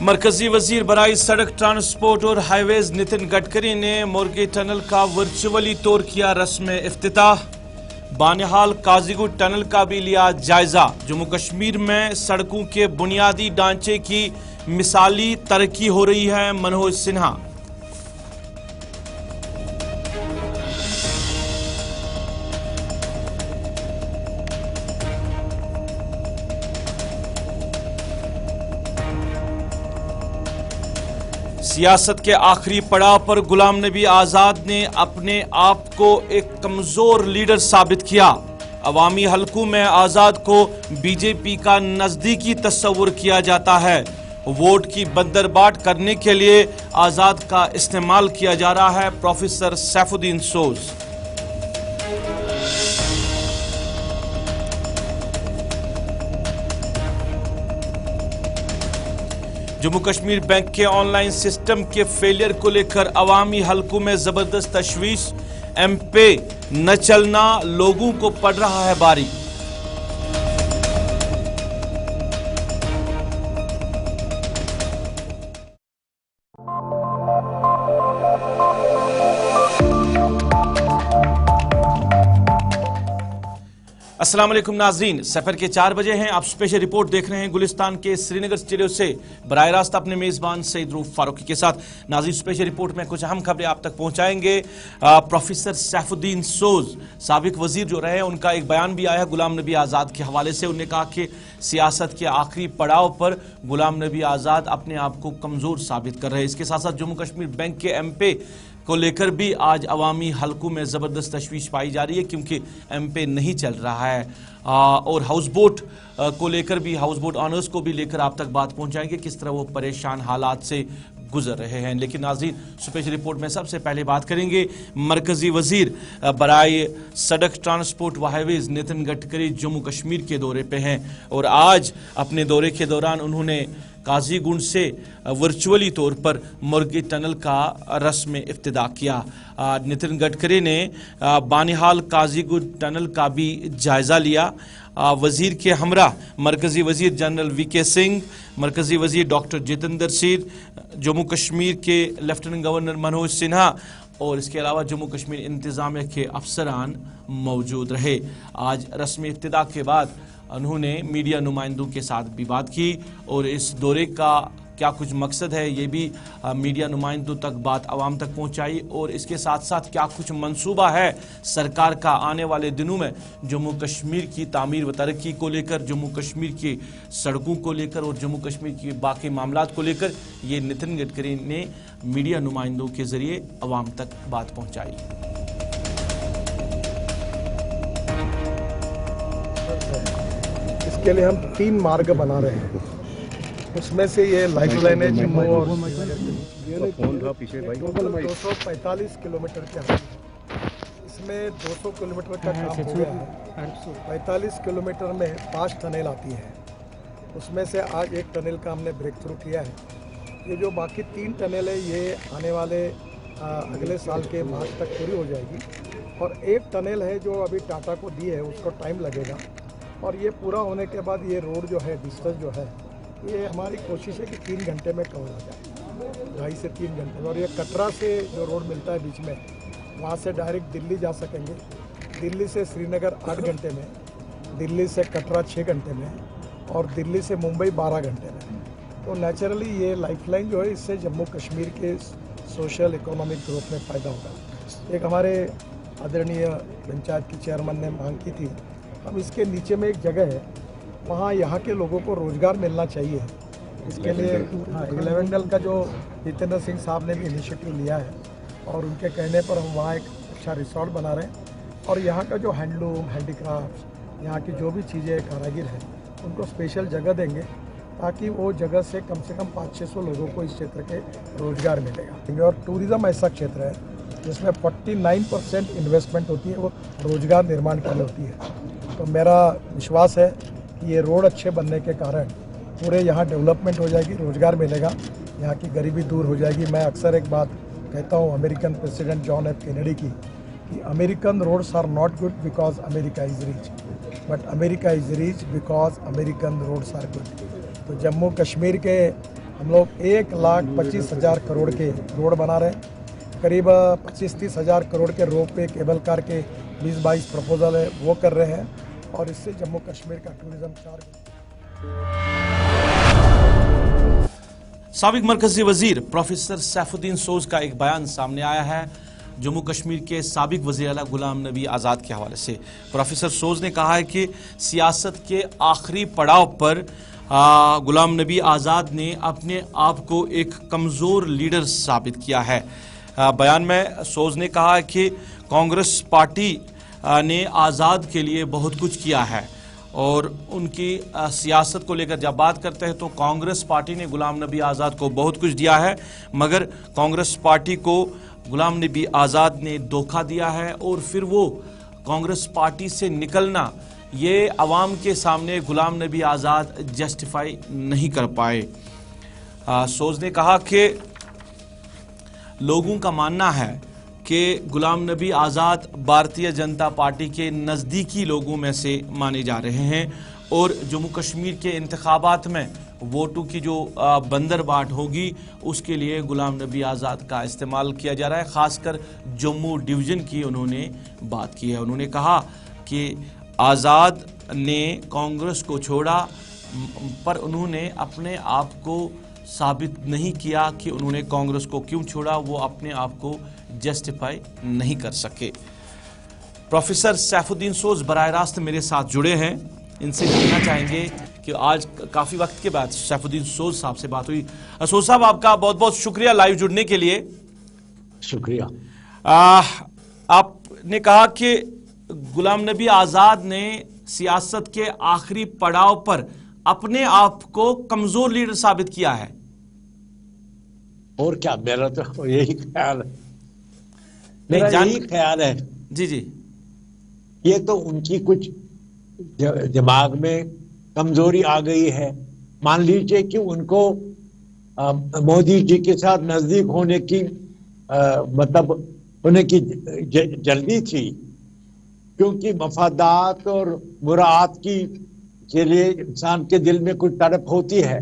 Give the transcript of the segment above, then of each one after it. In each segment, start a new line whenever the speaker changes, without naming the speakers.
मरकजी वजीर बराई सड़क ट्रांसपोर्ट और हाईवेज नितिन गडकरी ने मोरगे टनल का वर्चुअली तौर किया रस्म इफ्तिताह। बानिहाल काजीगुट टनल का भी लिया जायजा। जम्मू कश्मीर में सड़कों के बुनियादी ढांचे की मिसाली तरक्की हो रही है। मनोज सिन्हा। सियासत के आखिरी पड़ाव पर गुलाम नबी आजाद ने अपने आप को एक कमजोर लीडर साबित किया। अवामी हलकों में आजाद को बीजेपी का नजदीकी तस्वुर किया जाता है। वोट की बंदरबाट करने के लिए आजाद का इस्तेमाल किया जा रहा है। प्रोफेसर सैफुद्दीन सोज। जम्मू कश्मीर बैंक के ऑनलाइन सिस्टम के फेलियर को लेकर अवामी हलकों में जबरदस्त तशवीश। एम-पे न चलना लोगों को पड़ रहा है भारी। अस्सलाम वालेकुम नाजरीन, सफर के 4 बजे हैं। आप स्पेशल रिपोर्ट देख रहे हैं गुलिस्तान के श्रीनगर स्टूडियो से बराह रास्त अपने मेजबान सईद रूफ फारूकी के साथ। नाजरीन, स्पेशल रिपोर्ट में कुछ अहम खबरें आप तक पहुंचाएंगे। प्रोफेसर सैफुद्दीन सोज साबिक वजीर जो रहे, उनका एक बयान भी आया गुलाम नबी आजाद के हवाले से। उन्होंने कहा कि सियासत के आखिरी पड़ाव पर गुलाम नबी आजाद अपने आप को कमजोर साबित कर रहे हैं। इसके साथ साथ जम्मू कश्मीर बैंक के एम-पे को लेकर भी आज अवामी हलकों में जबरदस्त तशवीश पाई जा रही है, क्योंकि एम-पे नहीं चल रहा है। और हाउस बोट को लेकर भी, हाउस बोट ऑनर्स को भी लेकर आप तक बात पहुंचाएंगे, किस तरह वो परेशान हालात से गुजर रहे हैं। लेकिन नाज़रीन, स्पेशल रिपोर्ट में सबसे पहले बात करेंगे मरकजी वजीर बराई सड़क ट्रांसपोर्ट व हाईवेज नितिन गडकरी जम्मू कश्मीर के दौरे पे हैं। और आज अपने दौरे के दौरान उन्होंने काजीगुंड से वर्चुअली तौर पर मोरगे टनल का रस्म इफ्तिताह किया। नितिन गडकरी ने बानिहाल काजीगुंड टनल का भी जायजा लिया। वजीर के हमरा मरकजी वजीर जनरल वी.के. सिंह, मरकजी वजीर डॉक्टर जितेंद्र सिंह, जम्मू कश्मीर के लेफ्टिनेंट गवर्नर मनोज सिन्हा और इसके अलावा जम्मू कश्मीर इंतजामिया के अफसरान मौजूद रहे। आज रस्म इफ्तिताह के बाद उन्होंने मीडिया नुमाइंदों के साथ भी बात की और इस दौरे का क्या कुछ मकसद है ये भी मीडिया नुमाइंदों तक बात आवाम तक पहुंचाई। और इसके साथ साथ क्या कुछ मंसूबा है सरकार का आने वाले दिनों में जम्मू कश्मीर की तामीर व तरक्की को लेकर, जम्मू कश्मीर की सड़कों को लेकर और जम्मू कश्मीर की बाकी मामलात को लेकर, ये नितिन गडकरी ने मीडिया नुमाइंदों के जरिए आवाम तक बात पहुँचाई।
इसके लिए हम 3 मार्ग बना रहे हैं। उसमें से ये लाइफ लाइन है जम्मू और 245 किलोमीटर के अंदर। इसमें 200 किलोमीटर का काम हो गया है। 45 किलोमीटर में 5 टनल आती है। उसमें से आज एक टनल का हमने ब्रेक थ्रू किया है। ये जो बाकी 3 टनल है ये आने वाले अगले साल के मार्च तक पूरी हो जाएगी। और एक टनल है जो अभी टाटा को दी है, उसको टाइम लगेगा। और ये पूरा होने के बाद ये रोड जो है, डिस्टेंस जो है, ये हमारी कोशिश है कि 3 घंटे में कवर हो जाए, 2.5 से 3 घंटे। और ये कटरा से जो रोड मिलता है बीच में, वहाँ से डायरेक्ट दिल्ली जा सकेंगे। दिल्ली से श्रीनगर 8 घंटे में, दिल्ली से कटरा 6 घंटे में और दिल्ली से मुंबई 12 घंटे में। तो नेचुरली ये लाइफलाइन जो है, इससे जम्मू कश्मीर के सोशल इकोनॉमिक ग्रोथ में फ़ायदा होगा। एक हमारे आदरणीय पंचायत के चेयरमैन ने मांग की थी, अब इसके नीचे में एक जगह है, वहाँ यहाँ के लोगों को रोज़गार मिलना चाहिए। इसके लिए 11 का जो जितेंद्र सिंह साहब ने भी इनिशिएटिव लिया है और उनके कहने पर हम वहाँ एक अच्छा रिसोर्ट बना रहे हैं। और यहाँ का जो हैंडलूम, हैंडीक्राफ्ट, यहाँ की जो भी चीज़ें कारीगर हैं, उनको स्पेशल जगह देंगे ताकि वो जगह से कम 500-600 लोगों को इस क्षेत्र के रोज़गार मिलेगा। और टूरिज़्म ऐसा क्षेत्र है जिसमें 49% इन्वेस्टमेंट होती है, वो रोज़गार निर्माण के लिए होती है। तो मेरा विश्वास है कि ये रोड अच्छे बनने के कारण पूरे यहाँ डेवलपमेंट हो जाएगी, रोज़गार मिलेगा, यहाँ की गरीबी दूर हो जाएगी। मैं अक्सर एक बात कहता हूँ American president John F Kennedy की, कि American roads are not good because America is rich, but America is rich because American roads are good. तो जम्मू कश्मीर के हम लोग 1,25,000 करोड़ के रोड बना रहे हैं। करीब 25-30 हज़ार करोड़ के रोप वे केबल कार के 20-22 प्रपोजल है वो कर रहे हैं, और इससे जम्मू कश्मीर का टूरिज्म 4
साबिक मरकजी वजीर प्रोफेसर सैफुद्दीन सोज का एक बयान सामने आया है जम्मू कश्मीर के साबिक वज़ीर आला गुलाम नबी आज़ाद के हवाले से। प्रोफेसर सोज ने कहा है कि सियासत के आखिरी पड़ाव पर गुलाम नबी आज़ाद ने अपने आप को एक कमज़ोर लीडर साबित किया है। बयान में सोज ने कहा कि कांग्रेस पार्टी ने आज़ाद के लिए बहुत कुछ किया है, और उनकी सियासत को लेकर जब बात करते हैं तो कांग्रेस पार्टी ने गुलाम नबी आज़ाद को बहुत कुछ दिया है, मगर कांग्रेस पार्टी को गुलाम नबी आज़ाद ने धोखा दिया है, और फिर वो कांग्रेस पार्टी से निकलना ये अवाम के सामने गुलाम नबी आज़ाद जस्टिफाई नहीं कर पाए। सोज ने कहा कि लोगों का मानना है कि गुलाम नबी आज़ाद भारतीय जनता पार्टी के नज़दीकी लोगों में से माने जा रहे हैं, और जम्मू कश्मीर के इंतखाबात में वोटों की जो बंदरबाट होगी उसके लिए गुलाम नबी आज़ाद का इस्तेमाल किया जा रहा है। ख़ासकर जम्मू डिवीज़न की उन्होंने बात की है। उन्होंने कहा कि आज़ाद ने कांग्रेस को छोड़ा, पर उन्होंने अपने आप को साबित नहीं किया कि उन्होंने कांग्रेस को क्यों छोड़ा, वो अपने आप को जस्टिफाई नहीं कर सके। प्रोफेसर सैफुद्दीन सोज बराह रास्त मेरे साथ जुड़े हैं, इनसे जानना चाहेंगे कि आज काफ़ी वक्त के बाद सैफुद्दीन सोज साहब से बात हुई। सोज साहब, आपका बहुत बहुत शुक्रिया लाइव जुड़ने के लिए।
शुक्रिया।
आपने कहा कि गुलाम नबी आज़ाद ने सियासत के आखिरी पड़ाव पर अपने आप को कमजोर लीडर साबित किया है।
और क्या, मेरा तो यही ख्याल है, मेरा यही ख्याल है।
जी जी,
ये तो उनकी कुछ दिमाग में कमजोरी आ गई है। मान लीजिए कि उनको मोदी जी के साथ नजदीक होने की मतलब होने की जल्दी थी, क्योंकि मफादात और मुराद की के लिए इंसान के दिल में कुछ तड़प होती है।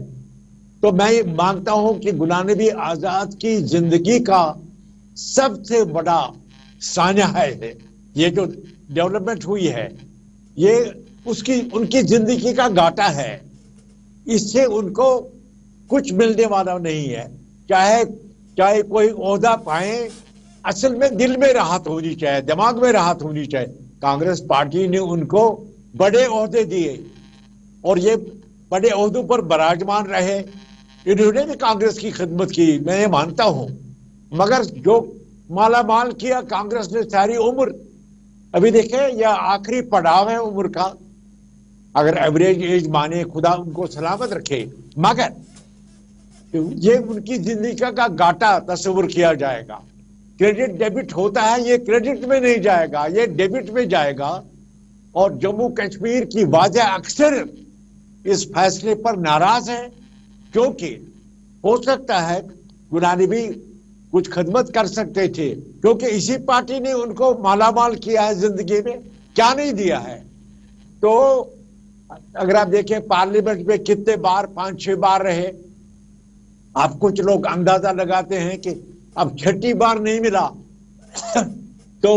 तो मैं ये मानता हूं कि गुलाम नबी आज़ाद की जिंदगी का सबसे बड़ा सान्या है ये जो डेवलपमेंट हुई है, ये उनकी जिंदगी का घाटा है। इससे उनको कुछ मिलने वाला नहीं है, चाहे कोई ओहदा पाए, असल में दिल में राहत होनी चाहिए, दिमाग में राहत होनी चाहिए। कांग्रेस पार्टी ने उनको बड़े ओहदे दिए और ये बड़े ओहदों पर विराजमान रहे, इन्होंने भी कांग्रेस की खिदमत की, मैं ये मानता हूं। मगर जो माला माल किया कांग्रेस ने सारी उम्र, अभी देखें यह आखिरी पड़ाव है उम्र का, अगर एवरेज एज माने, खुदा उनको सलामत रखे, मगर ये उनकी जिंदगी का घाटा तस्वीर किया जाएगा। क्रेडिट डेबिट होता है, ये क्रेडिट में नहीं जाएगा, ये डेबिट में जाएगा। और जम्मू कश्मीर की वाजा अक्सर इस फैसले पर नाराज है, क्योंकि हो सकता है गुलाम नबी कुछ खिदमत कर सकते थे, क्योंकि इसी पार्टी ने उनको मालामाल किया है जिंदगी में, क्या नहीं दिया है। तो अगर आप देखें पार्लियामेंट में कितने बार, 5-6 बार रहे। आप कुछ लोग अंदाजा लगाते हैं कि अब 6ठी बार नहीं मिला तो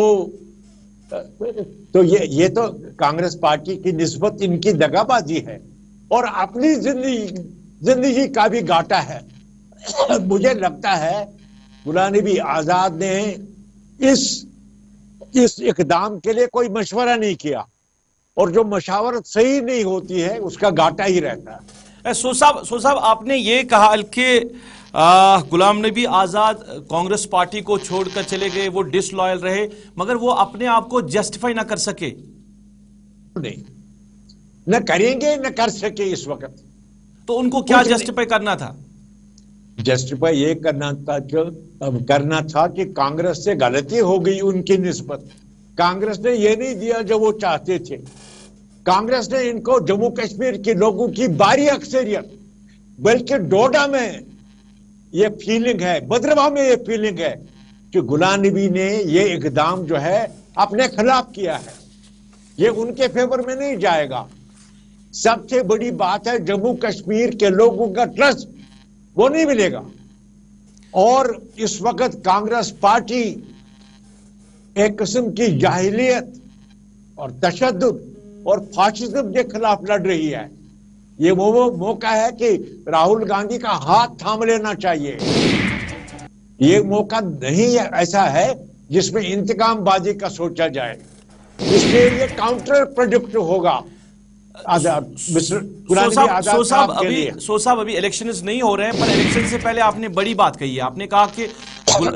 ये तो कांग्रेस पार्टी की निस्बत इनकी दगाबाजी है और अपनी जिंदगी का भी घाटा है। मुझे लगता है गुलाम नबी आजाद ने इस इकदाम के लिए कोई मशवरा नहीं किया, और जो मशावरत सही नहीं होती है उसका घाटा ही रहता है।
सो साहब, आपने ये कहा कि गुलाम नबी आज़ाद कांग्रेस पार्टी को छोड़कर चले गए, वो डिसलॉयल रहे, मगर वो अपने आप को जस्टिफाई ना कर सके।
नहीं, न करेंगे न कर सके इस वक्त।
तो उनको क्या जस्टिफाई करना था?
जस्टिफाई ये करना था कि कांग्रेस से गलती हो गई उनकी निस्बत। कांग्रेस ने ये नहीं दिया जो वो चाहते थे। कांग्रेस ने इनको जम्मू कश्मीर के लोगों की भारी अक्सरियत, बल्कि डोडा में ये फीलिंग है, भद्रवाह में ये फीलिंग है कि गुलाम नबी ने ये इकदाम जो है अपने खिलाफ किया है, ये उनके फेवर में नहीं जाएगा। सबसे बड़ी बात है जम्मू कश्मीर के लोगों का ट्रस्ट वो नहीं मिलेगा। और इस वक्त कांग्रेस पार्टी एक किस्म की जाहिलियत और तशद्दुद और फाशिज्म के खिलाफ लड़ रही है। ये वो मौका है कि राहुल गांधी का हाथ थाम लेना चाहिए। ये मौका नहीं ऐसा है जिसमें इंतकामबाजी का सोचा जाए, इसलिए ये काउंटर प्रोडक्ट होगा।
सो साहब अभी इलेक्शंस नहीं हो रहे हैं, पर इलेक्शन से पहले आपने बड़ी बात कही है। आपने कहा कि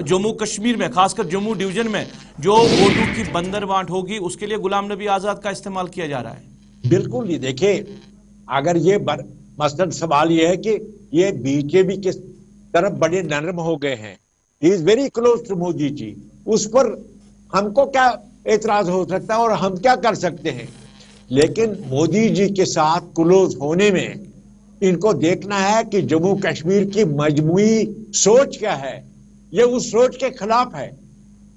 जम्मू कश्मीर में, खासकर जम्मू डिवीजन में जो वोटों की बंदरबांट होगी उसके लिए गुलाम नबी आजाद का इस्तेमाल किया जा रहा है।
बिल्कुल ही। देखिए, अगर ये मसलन सवाल ये है कि ये बीजेपी की तरफ बड़े नरम हो गए हैं, he is very close to Modi ji, उस पर हमको क्या एतराज हो सकता है और हम क्या कर सकते हैं। लेकिन मोदी जी के साथ क्लोज होने में इनको देखना है कि जम्मू कश्मीर की मजमूई सोच क्या है। ये उस सोच के खिलाफ है,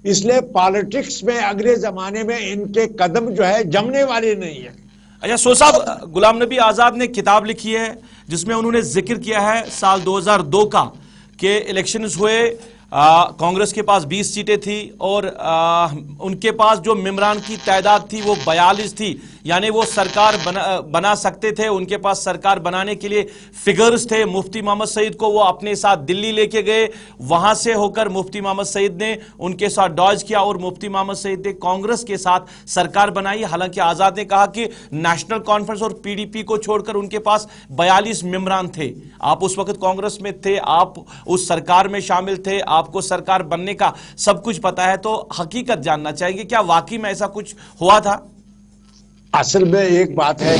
इसलिए पॉलिटिक्स में अगले जमाने में इनके कदम जो है जमने वाले नहीं है।
अच्छा सो साहब, गुलाम नबी आजाद ने किताब लिखी है जिसमें उन्होंने जिक्र किया है साल 2002 का कि इलेक्शंस हुए, कांग्रेस के पास 20 सीटें थी और उनके पास जो मेंबरान की तादाद थी वो 42 थी, यानी वो सरकार बना सकते थे। उनके पास सरकार बनाने के लिए फिगर्स थे। मुफ्ती मोहम्मद सईद को वो अपने साथ दिल्ली लेके गए, वहां से होकर मुफ्ती मोहम्मद सईद ने उनके साथ डॉज किया और मुफ्ती मोहम्मद सईद ने कांग्रेस के साथ सरकार बनाई। हालांकि आजाद ने कहा कि नेशनल कॉन्फ्रेंस और पीडीपी को छोड़कर उनके पास 42 मेंबरान थे। आप उस वक्त कांग्रेस में थे, आप उस सरकार में शामिल थे, आपको सरकार बनने का सब कुछ पता है, तो हकीकत जानना चाहेंगे क्या वाकई में ऐसा कुछ हुआ था?
असल में एक बात है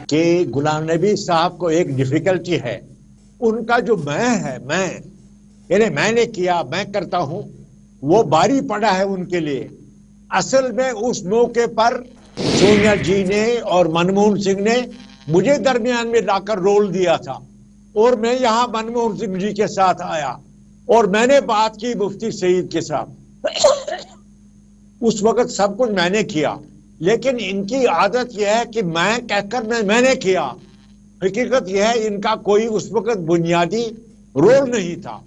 कि गुलाम नबी साहब को एक डिफिकल्टी है, उनका जो यानी मैंने किया, मैं करता हूं, वो भारी पड़ा है उनके लिए। असल में उस मौके पर सोनिया जी ने और मनमोहन सिंह ने मुझे दरमियान में लाकर रोल दिया था और मैं यहां मनमोहन सिंह जी के साथ आया और मैंने बात की मुफ्ती सईद के साथ। उस वक्त सब कुछ मैंने किया, लेकिन इनकी आदत यह है कि मैं कहकर मैंने किया। हकीकत यह है इनका कोई उस वक्त बुनियादी रोल नहीं था,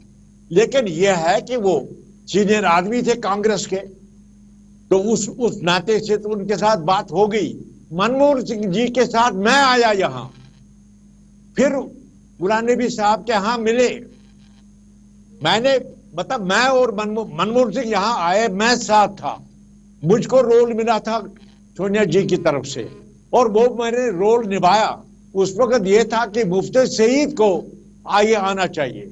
लेकिन यह है कि वो सीनियर आदमी थे कांग्रेस के, तो उस नाते से तो उनके साथ बात हो गई। मनमोहन सिंह जी के साथ मैं आया यहां, फिर गुलाम नबी साहब के यहां मिले। मैं और मनमोहन सिंह यहां आए, मैं साथ था, मुझको रोल मिला था सोनिया जी की तरफ से और वो मैंने रोल निभाया। उस वक्त ये था कि मुफ्ती सईद को आगे आना चाहिए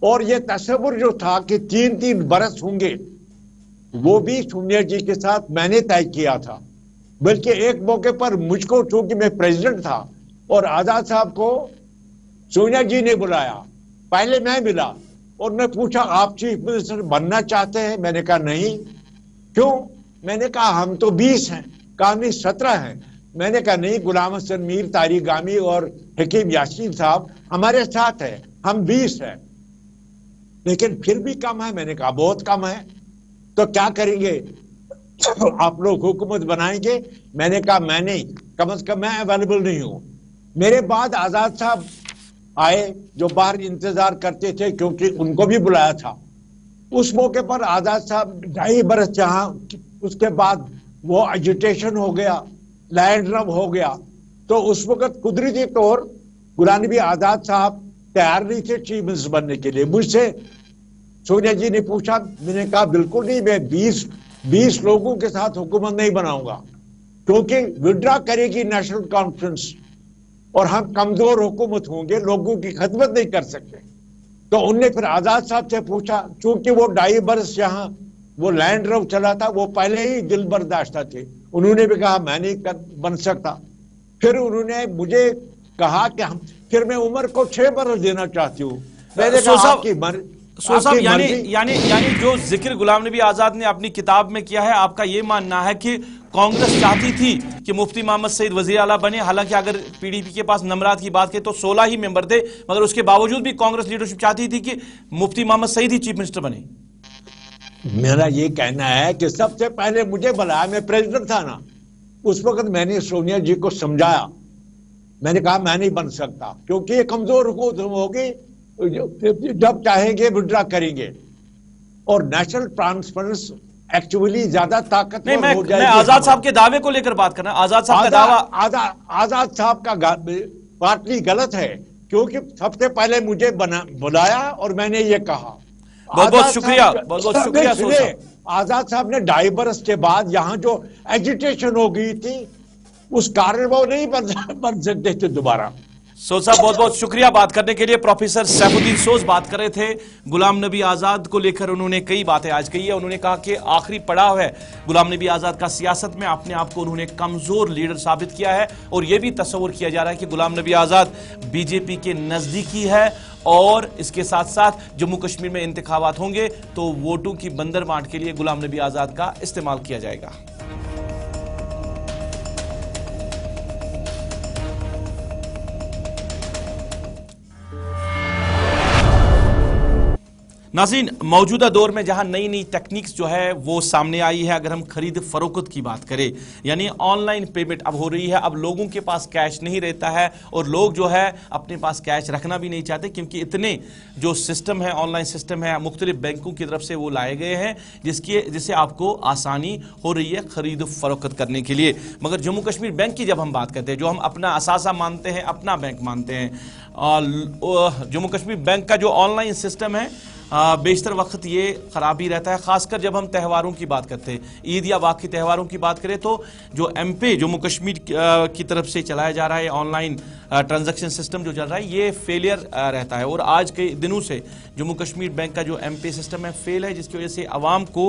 और ये तस्वुर जो था कि 3-3 बरस होंगे, वो भी सोनिया जी के साथ मैंने तय किया था। बल्कि एक मौके पर मुझको, चूंकि मैं प्रेसिडेंट था और आजाद साहब को सोनिया जी ने बुलाया, पहले मैं मिला और मैं पूछा आप चीफ मिनिस्टर बनना चाहते हैं? मैंने कहा नहीं। क्यों? मैंने कहा हम तो 20 हैं, कहा नहीं 17 हैं। मैंने कहा नहीं, गुलाम हसन मीर, तारिक गामी और हकीम यासीन साहब हमारे साथ है, हम 20 हैं। लेकिन फिर भी कम है। मैंने कहा बहुत कम है, तो क्या करेंगे? आप लोग हुकूमत बनाएंगे? मैंने कहा मैं नहीं, कम से कम मैं अवेलेबल नहीं हूं। मेरे बाद आजाद साहब आए जो बाहर इंतजार करते थे, क्योंकि उनको भी बुलाया था। उस मौके पर आजाद साहब 2.5 बरस जहां, उसके बाद वो एजिटेशन हो गया, लैंड रब हो गया, तो उस वक्त कुदरती तौर गुलाम नबी आजाद साहब तैयार नहीं थे चीफ मिनिस्टर बनने के लिए। मुझसे सोनिया जी ने पूछा, मैंने कहा बिल्कुल नहीं, मैं 20 लोगों के साथ हुकूमत नहीं बनाऊंगा, क्योंकि विड्रा करेगी नेशनल कॉन्फ्रेंस और हम कमजोर हुकूमत होंगे, लोगों की खिदमत नहीं कर सकते। तो उनने फिर आजाद साहब से पूछा, चूंकि वो 2.5 बरस यहाँ वो लैंड रव चला था, वो पहले ही दिल बर्दाश्ता थे, उन्होंने भी कहा मैं नहीं बन सकता। फिर उन्होंने मुझे कहा कि फिर मैं उम्र को 6 बरस देना चाहती हूँ। मैंने कहा
यानी जो जिक्र गुलाम नबी आजाद ने अपनी किताब में किया है, आपका ये मानना है कि कांग्रेस चाहती थी कि मुफ्ती मोहम्मद सईद वजीर आला बने। हालांकि अगर पीडीपी के पास नंबरात की बात करें तो 16 ही मेंबर थे, मगर उसके बावजूद भी कांग्रेस लीडरशिप चाहती थी कि मुफ्ती मोहम्मद सईद ही चीफ मिनिस्टर बने।
मेरा ये कहना है कि सबसे पहले मुझे बुलाया, मैं प्रेसिडेंट था ना, उस वक्त मैंने सोनिया जी को समझाया। मैंने कहा मैं नहीं बन सकता, क्योंकि ये कमजोर हुकूमत होगी जब चाहेंगे विड्रॉ करेंगे। और नेशनल ट्रांसपेरेंस एक्चुअली ज्यादा ताकतवर हो जाएगी।
मैं आजाद साहब के दावे को लेकर बात कर रहा हूं। आजाद साहब का दावा,
आजाद साहब का पार्टली गलत है, क्योंकि सबसे पहले मुझे बुलाया और मैंने ये कहा।
बहुत बहुत शुक्रिया
सुनिए, आजाद साहब ने 2.5 बरस के बाद यहां जो एजिटेशन हो गई थी उस कारण वो नहीं बन सकते थे दोबारा।
सोज साहब बहुत बहुत शुक्रिया बात करने के लिए। प्रोफेसर सैफुद्दीन सोज बात कर रहे थे गुलाम नबी आजाद को लेकर। उन्होंने कई बातें आज कही है। उन्होंने कहा कि आखिरी पड़ाव है गुलाम नबी आजाद का सियासत में। अपने आप को उन्होंने कमजोर लीडर साबित किया है और यह भी तस्वुर किया जा रहा है कि गुलाम नबी आजाद बीजेपी के नजदीकी है और इसके साथ साथ जम्मू कश्मीर में इंतखाबात होंगे तो वोटों की बंदर बांट के लिए गुलाम नबी आजाद का इस्तेमाल किया जाएगा। नाज़रीन, मौजूदा दौर में जहां नई नई टेक्निक्स जो है वो सामने आई है, अगर हम खरीद फरोख्त की बात करें, यानी ऑनलाइन पेमेंट अब हो रही है। अब लोगों के पास कैश नहीं रहता है और लोग जो है अपने पास कैश रखना भी नहीं चाहते, क्योंकि इतने जो सिस्टम है, ऑनलाइन सिस्टम है, मुख्तलिफ बैंकों की तरफ से वो लाए गए हैं जिससे आपको आसानी हो रही है खरीद फरोख्त करने के लिए। मगर जम्मू कश्मीर बैंक की जब हम बात करते हैं, जो हम अपना असासा मानते हैं, अपना बैंक मानते हैं, जम्मू कश्मीर बैंक का जो ऑनलाइन सिस्टम है बेशतर वक्त ये खराबी रहता है। खासकर जब हम त्योहारों की बात करते हैं, ईद या बाकी त्योहारों की बात करें, तो जो एमपे जम्मू कश्मीर की तरफ से चलाया जा रहा है ऑनलाइन ट्रांजैक्शन सिस्टम जो चल रहा है, ये फेलियर रहता है। और आज के दिनों से जम्मू कश्मीर बैंक का जो एमपे सिस्टम है फेल है, जिसकी वजह से अवाम को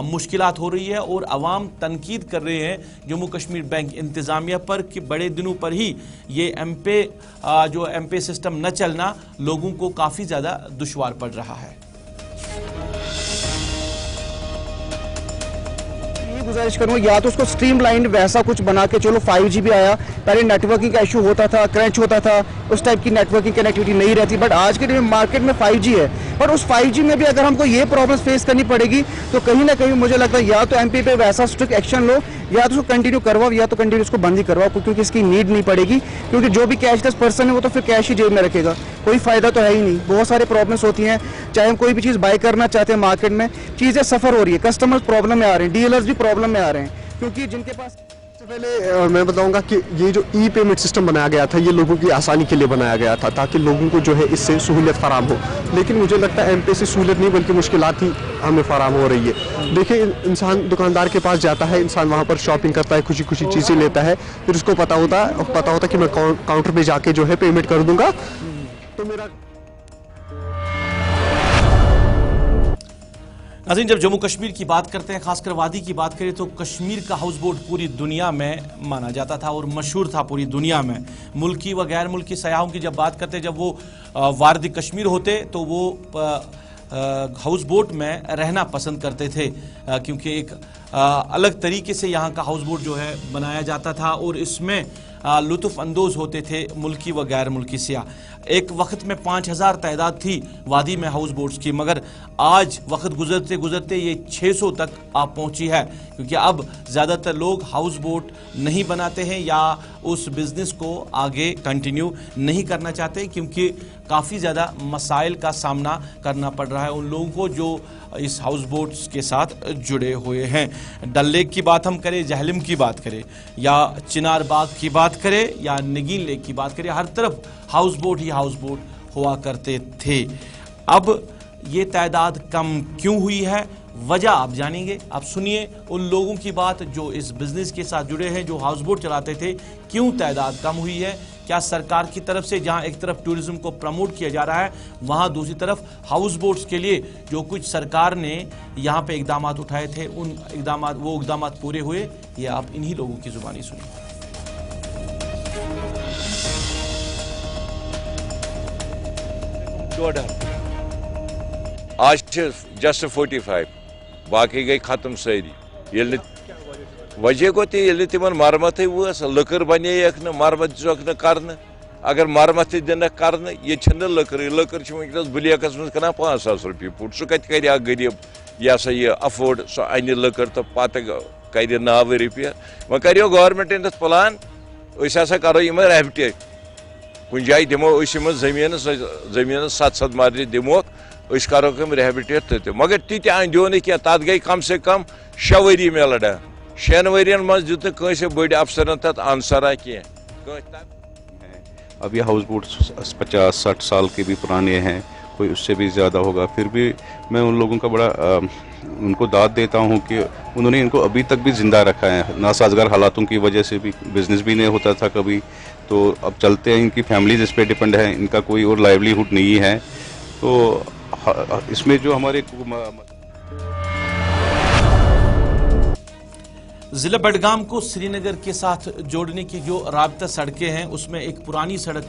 मुश्किलात हो रही है और अवाम तनकीद कर रहे हैं जम्मू कश्मीर बैंक इंतज़ामिया पर कि बड़े दिनों पर ही ये जो एमपे सिस्टम न चलना लोगों को काफ़ी ज़्यादा दुश्वार पड़ रहा है।
गुजारिश करूंगा या तो उसको स्ट्रीमलाइन वैसा कुछ बना के, चलो 5G भी आया, पहले नेटवर्किंग का इशू होता था, क्रैच होता था, उस टाइप की नेटवर्किंग कनेक्टिविटी नहीं रहती। बट आज के दिन मार्केट में 5G है, पर उस 5G में भी अगर हमको ये प्रॉब्लम्स फेस करनी पड़ेगी तो कहीं ना कहीं मुझे लगता है या तो एमपी पे वैसा स्ट्रिक्ट एक्शन लो, या तो उसको कंटिन्यू करवाओ, या तो कंटिन्यू उसको बंद ही करवाओ, क्योंकि इसकी नीड नहीं पड़ेगी। क्योंकि जो भी कैशलेस पर्सन है वो तो फिर कैश ही जेब में रखेगा, कोई फायदा तो है ही नहीं। बहुत सारे प्रॉब्लम्स होती हैं, चाहे हम कोई भी चीज़ बाय करना चाहते हैं मार्केट में, चीज़ें सफ़र हो रही है, कस्टमर्स प्रॉब्लम में आ रहे हैं, डीलर्स भी प्रॉब्लम में आ रहे हैं, क्योंकि जिनके पास
पहले मैं बताऊंगा कि ये जो ई पेमेंट सिस्टम बनाया गया था, ये लोगों की आसानी के लिए बनाया गया था, ताकि लोगों को जो है इससे सहूलियत फराम हो। लेकिन मुझे लगता है एमपे से सहूलियत नहीं बल्कि मुश्किलात ही हमें फराम हो रही है। देखिए, इंसान दुकानदार के पास जाता है, इंसान वहाँ पर शॉपिंग करता है, खुशी खुशी चीज़ें लेता है, फिर उसको पता होता कि मैं काउंटर पे जाके जो है पेमेंट कर दूंगा तो मेरा।
नाज़रीन, जब जम्मू कश्मीर की बात करते हैं, खासकर वादी की बात करें, तो कश्मीर का हाउस बोट पूरी दुनिया में माना जाता था और मशहूर था पूरी दुनिया में। मुल्की व गैर मुल्की सयाहों की जब बात करते, जब वो वारदी कश्मीर होते तो वो हाउस बोट में रहना पसंद करते थे, क्योंकि एक अलग तरीके से यहाँ का हाउस बोट जो है बनाया जाता था और इसमें लुत्फ़ अंदोज़ होते थे मुल्की व गैर मुल्की सयाह। एक वक्त में 5000 तादाद थी वादी में हाउस बोट्स की, मगर आज वक्त गुजरते गुजरते ये 600 तक आप पहुंची है, क्योंकि अब ज़्यादातर लोग हाउस बोट नहीं बनाते हैं या उस बिज़नेस को आगे कंटिन्यू नहीं करना चाहते, क्योंकि काफ़ी ज़्यादा मसाइल का सामना करना पड़ रहा है उन लोगों को जो इस हाउस बोट्स के साथ जुड़े हुए हैं। डल लेक की बात हम करें, जहलम की बात करें, या चिनार बाग की बात करें, या नगीन लेक की बात करें, हर तरफ हाउस बोट ही हाउस बोट हुआ करते थे। अब ये तादाद कम क्यों हुई है, वजह आप जानेंगे। आप सुनिए उन लोगों की बात जो इस बिजनेस के साथ जुड़े हैं, जो हाउस बोट चलाते थे, क्यों तादाद कम हुई है। क्या सरकार की तरफ से जहां एक तरफ टूरिज्म को प्रमोट किया जा रहा है, वहां दूसरी तरफ हाउस बोट्स के लिए जो कुछ सरकार ने यहां पे इकदाम उठाए थे, उन इकदाम पूरे हुए, ये आप इन्हीं लोगों की जुबानी सुनिए।
आज जस्ट 45 बाकी गई खत्म सारी। वजह गो तिमन मरमत वस लकर बनेक मरमत कर, अगर मरमत दिन कर ये लकर वस ब्लैकस मज कर 5000 रुपये फुट। सह कत गरीब यह सा यह अफोर्ड, सह अन लकर तो पत कर नाव रिपेयर। वह करो गवर्नमेंट प्लान, अस करो रैबिटेट कुन जाय दिमो जमीन 7 मरले दिमो करो रिहेबिलिटेट तो मगर ती अंदो न क्या तथ गई कम से कम 6 वरी मे लड़ा 6 वरियन मज दुत बड़ अफसरन तथ आंसरा कह।
अब ये हाउस बोट 50-60 साल के भी पुराने हैं, कोई उससे भी ज़्यादा होगा। फिर भी मैं उन लोगों का बड़ा उनको दाद देता हूँ कि उन्होंने इनको अभी तक भी ज़िंदा रखा है। नासाजगार हालातों की वजह से भी बिज़नेस भी नहीं होता था कभी, तो अब चलते हैं। इनकी फैमिलीज इस पर डिपेंड है, इनका कोई और लाइवलीहुड नहीं है। तो इसमें जो हमारे
जिला बडगाम को श्रीनगर के साथ जोड़ने की जो राबता सड़कें हैं उसमें एक पुरानी सड़क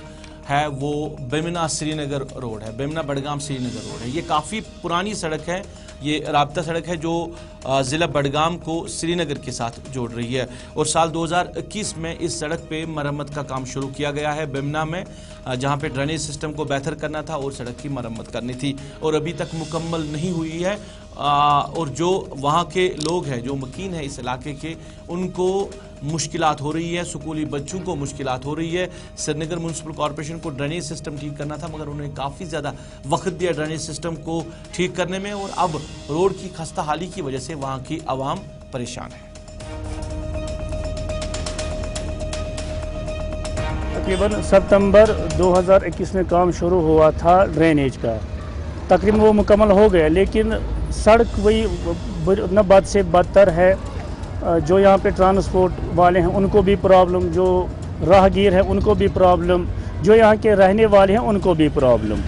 है, वो बेमिना श्रीनगर रोड है, बेमिना बडगाम श्रीनगर रोड है। ये काफ़ी पुरानी सड़क है, ये राबता सड़क है जो ज़िला बडगाम को श्रीनगर के साथ जोड़ रही है। और साल 2021 में इस सड़क पे मरम्मत का काम शुरू किया गया है बेमिना में, जहां पे ड्रेनेज सिस्टम को बेहतर करना था और सड़क की मरम्मत करनी थी, और अभी तक मुकम्मल नहीं हुई है। और जो वहाँ के लोग हैं, जो मकीन है इस इलाके के, उनको मुश्किलात हो रही है, स्कूली बच्चों को मुश्किलात हो रही है। श्रीनगर म्यूनसिपल कॉर्पोरेशन को ड्रेनेज सिस्टम ठीक करना था, मगर उन्होंने काफ़ी ज़्यादा वक्त दिया ड्रेनेज सिस्टम को ठीक करने में, और अब रोड की खस्ता हाली की वजह से वहाँ की आवाम परेशान है।
तकरीबन सितंबर 2021 में काम शुरू हुआ था ड्रेनेज का, तकरीबन वो मुकम्मल हो गया, लेकिन सड़क वही न बद से बदतर है। जो यहाँ पे ट्रांसपोर्ट वाले हैं उनको भी प्रॉब्लम, जो राहगीर हैं उनको भी प्रॉब्लम, जो यहाँ के रहने वाले हैं उनको भी प्रॉब्लम।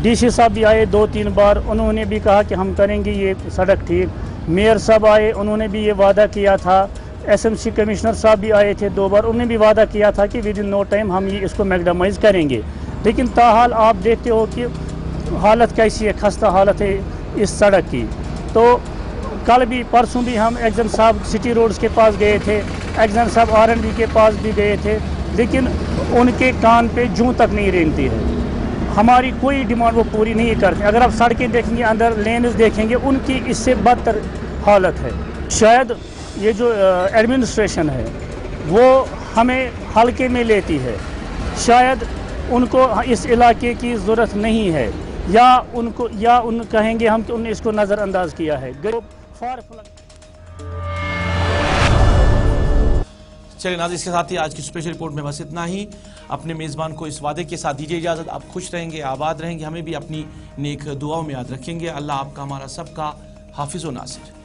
डीसी साहब भी आए 2-3 बार, उन्होंने भी कहा कि हम करेंगे ये सड़क ठीक। मेयर साहब आए, उन्होंने भी ये वादा किया था। एसएमसी कमिश्नर साहब भी आए थे 2 बार, उन्होंने भी वादा किया था कि विद इन नो टाइम हम ये इसको मैगडामाइज करेंगे। लेकिन ताहाल आप देखते हो कि हालत कैसी है, खस्ता हालत है इस सड़क की। तो कल भी परसों भी हम एग्जाम साहब सिटी रोड्स के पास गए थे, एग्जाम साहब R&B के पास भी गए थे, लेकिन उनके कान पे जूं तक नहीं रेंगती है। हमारी कोई डिमांड वो पूरी नहीं करते। अगर आप सड़कें देखेंगे, अंदर लेन्स देखेंगे, उनकी इससे बदतर हालत है। शायद ये जो एडमिनिस्ट्रेशन है वो हमें हल्के में लेती है, शायद उनको इस इलाके की ज़रूरत नहीं है, या उन कहेंगे हम कि उन्होंने इसको नज़रअंदाज किया है।
चलिए नाज़रीन, इसके साथ ही आज की स्पेशल रिपोर्ट में बस इतना ही। अपने मेज़बान को इस वादे के साथ दीजिए इजाज़त, आप खुश रहेंगे, आबाद रहेंगे, हमें भी अपनी नेक दुआओं में याद रखेंगे। अल्लाह आपका हमारा सबका हाफिज़ व नासिर।